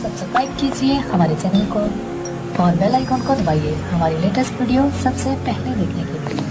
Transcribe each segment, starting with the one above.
Subscribe कीजिए हमारे channel को और बेल आइकन को दबाइए हमारी लेटेस्ट वीडियो सबसे पहले देखने के लिए।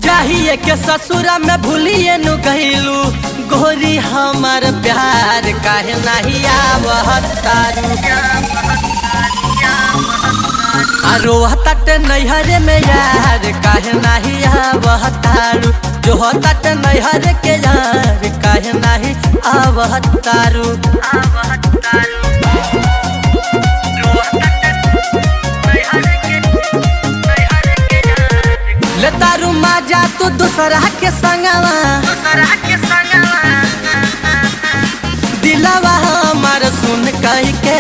जाहिए के ससुरा में भूलिए नु गईलू गोरी हमार प्यार काहे नहीं आवतारू आरो तट नैहरे में यार काहे नहीं आवतारू जो तट नैहरे के यार काहे नहीं आवतारू ले तारू माजा तू दूसरा के संगवा दिलवा हमार सुन कही के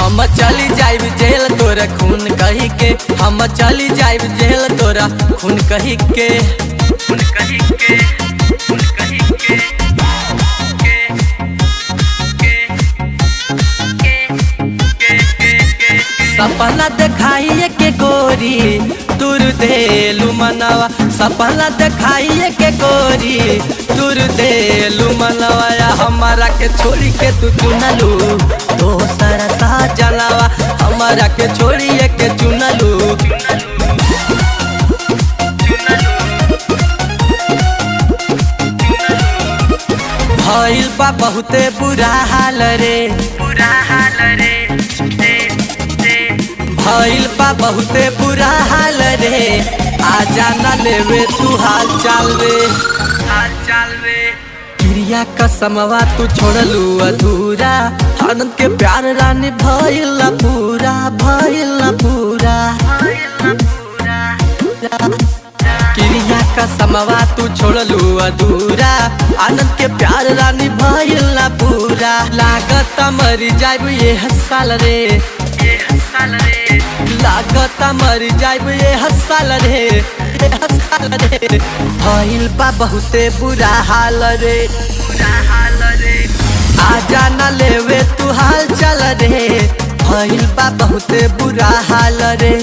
हम चली जाइब जेल तोरा खून कही के हम चली जाइब जेल तोरा खून कही के सपना दिखाइए के गोरी तुर देलू मनवा सपना दिखाइए के गोरी तुर देलू मनवा या हमारा के छोड़ी के तू चुनलू दोसरा सा जलावा हमारा के छोड़िए के चुनलू भइल बा बहुते बुरा हाल रे भइल बा बहुते बुरा हाल रे आजा न लेवे तू हाल चाल रे क्रिया कसमवा तू छोड़लू अधूरा आनंद के प्यार रानी भइल ना पूरा क्रिया कसमवा तू छोड़लू अधूरा आनंद के प्यार रानी भइल ना पूरा लागत मर जाइब ये साल रे लागत मर जाइब ये साल रे भइल बा बहुते बुरा हाल रे आजा न लेवे तू हाल चल रे भइल बा बहुते बुरा हाल रे